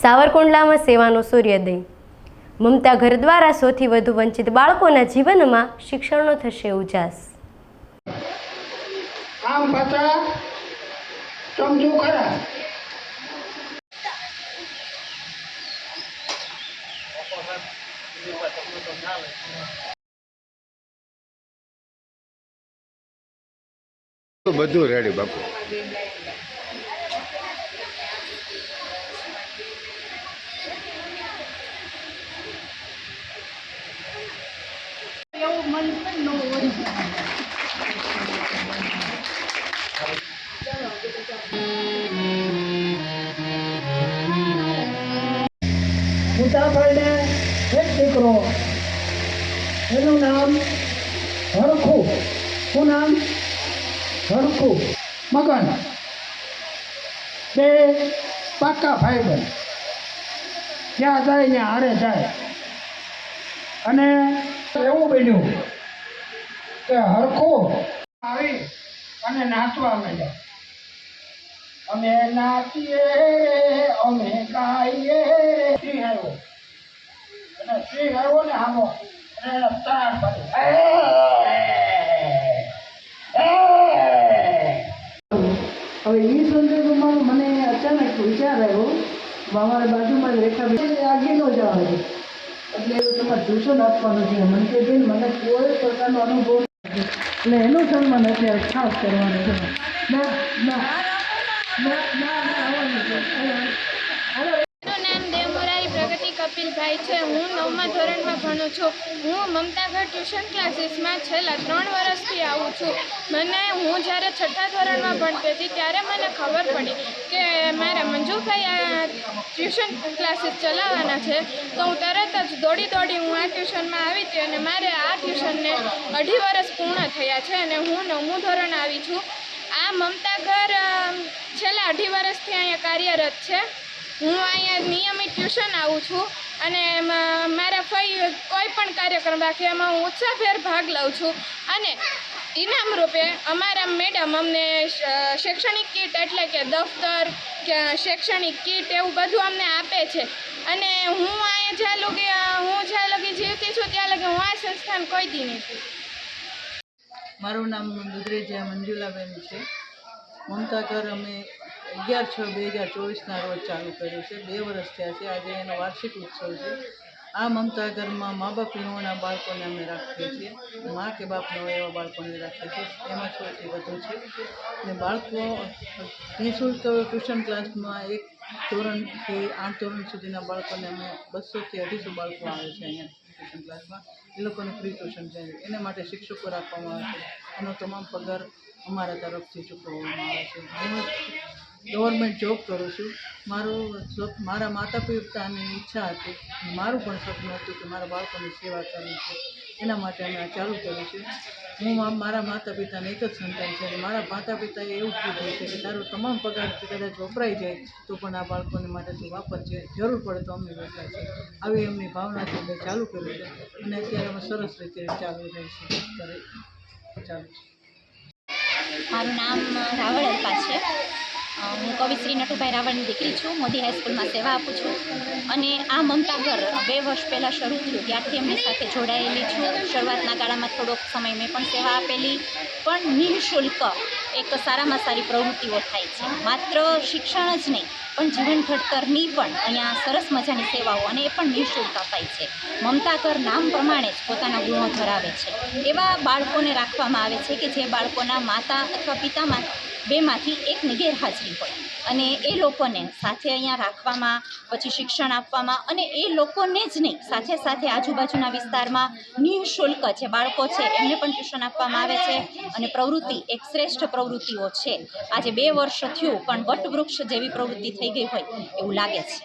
સાવરકુંડલામાં સેવાનો સૂર્યોદય। મમતા ઘર દ્વારા સૌથી વધુ વંચિત બાળકોના જીવનમાં શિક્ષણનો થશે ઉજાસ। આમ પાછા સમજુ ખરા બધું રેડી બાપુ। મુસાફરને એક દીકરો, એનું નામ હરખું। શું નામ? હરખું। મગન બે પાકા ભાઈબંધ, જ્યાં જાય ત્યાં હારે જાય। અને એવું બન્યું કે હરખું આવી અને નાચવા માંડ્યા। અમે નાચીએ અમે ગાઈએ। સિંહ આવ્યો અને સિંહ આવ્યો ને આવો અને એને તાળ પાડી। હવે એ સંજોગોમાં મને અચાનક વિચાર આવ્યો, અમારા બાજુમાં રેખાબેન આગળ ન જવા દે, એટલે એવું તમારે ટ્યુશન આપવાનું છે। મને કે બેન મને કોઈ પ્રકારનો અનુભવ નથી, એટલે એનું સન્માન અત્યારે ખાસ કરવાનું છે। ના ના ના ના આવવાનું છે। કપિલભાઈ છે। હું 9મા ધોરણમાં ભણું છું। હું મમતાઘર ટ્યુશન ક્લાસીસમાં છેલ્લા 3 વર્ષથી આવું છું। હું જ્યારે 6ઠા ધોરણમાં ભણતી હતી ત્યારે મને ખબર પડી કે મારા મંજુભાઈ આ ટ્યુશન ક્લાસીસ ચલાવવાના છે, તો હું તરત જ દોડી હું આ ટ્યુશનમાં આવી હતી અને મારે આ ટ્યુશનને 2.5 વર્ષ પૂર્ણ થયા છે અને હું 9મું ધોરણ આવી છું। આ મમતાઘર છેલ્લા 2.5 વર્ષથી અહીંયા કાર્યરત છે। હું અહીંયા નિયમિત ટ્યુશન આવું છું અને મારા ફઈ કોઈ પણ કાર્યક્રમ રાખે એમાં હું ઉત્સાહભેર ભાગ લઉં છું અને ઇનામ રૂપે અમારા મેડમ અમને શૈક્ષણિક કીટ એટલે કે દફતર કે શૈક્ષણિક કીટ એવું બધું અમને આપે છે અને હું જ્યાં લગી જીવતી છું ત્યાં લગી હું આ સંસ્થાન કોઈ દી નથી। મારું નામ દુધરેજા મંજુલાબેન છે। મમતાઘર અમે 11/6/2024ના રોજ ચાલુ કર્યું છે। 2 વર્ષ થયા છે। આજે એનો વાર્ષિક ઉત્સવ છે। આ મમતાઘરમાં મા બાપ વિહોણા બાળકોને અમે રાખીએ છીએ, મા કે બાપ ન હોય એવા બાળકોને રાખીએ છીએ। એમાં સૌથી વધુ છે અને બાળકો નિઃશુલ્ક ટ્યુશન ક્લાસમાં 1 ધોરણથી 8 ધોરણ સુધીના બાળકોને અમે 200 થી 250 બાળકો આવે છે અહીંયા ટ્યુશન ક્લાસમાં। એ લોકોને ફ્રી ટ્યુશન છે, એના માટે શિક્ષકો રાખવામાં આવે છે। એનો તમામ પગાર અમારા તરફથી ચૂકવવામાં આવે છે। હું ગવર્મેન્ટ જોબ કરું છું। મારા માતા પિતાની ઈચ્છા હતી, મારું પણ સપનું હતું કે મારા બાળકોની સેવા કરવી છે, એના માટે અમે આ ચાલુ કર્યું છે। હું મારા માતા પિતાને એક જ સંતાન છે અને મારા માતા પિતાએ એવું કીધું છે કે તારો તમામ પગાર કદાચ વપરાઈ જાય તો પણ આ બાળકોને માટે તું વાપરજે, જરૂર પડે તો અમે બેઠા છે। આવી એમની ભાવનાથી અમે ચાલુ કર્યું છે અને અત્યારે અમે સરસ રીતે ચાલુ રહેશે ચાલુ છે। મારું નામ રાવળ અલ્પા છે। હું કવિશ્રી નટુભાઈ રાવળની દીકરી છું। મોદી હાઈસ્કૂલમાં સેવા આપું છું અને આ મમતાઘર 2 વર્ષ પહેલાં શરૂ થયું ત્યારથી એમની સાથે જોડાયેલી છું। શરૂઆતના ગાળામાં થોડોક સમય મેં પણ સેવા આપેલી, પણ નિઃશુલ્ક એક સારામાં સારી પ્રવૃત્તિઓ થાય છે। માત્ર શિક્ષણ જ નહીં પણ જીવન ઘડતરની પણ અહીંયા સરસ મજાની સેવાઓ અને એ પણ નિઃશુલ્ક અપાય છે। મમતાઘર નામ પ્રમાણે જ પોતાના ગુણો ધરાવે છે એવા બાળકોને રાખવામાં આવે છે કે જે બાળકોના માતા અથવા પિતામાં બેમાંથી એકની ગેરહાજરી હોય અને એ લોકોને સાથે અહીંયા રાખવામાં, પછી શિક્ષણ આપવામાં અને એ લોકોને જ નહીં સાથે સાથે આજુબાજુના વિસ્તારમાં નિઃશુલ્ક જે બાળકો છે એમને પણ ટ્યુશન આપવામાં આવે છે અને પ્રવૃત્તિ એક શ્રેષ્ઠ પ્રવૃત્તિઓ છે। આજે 2 વર્ષ થયું પણ વટવૃક્ષ જેવી પ્રવૃત્તિ થઈ ગઈ હોય એવું લાગે છે।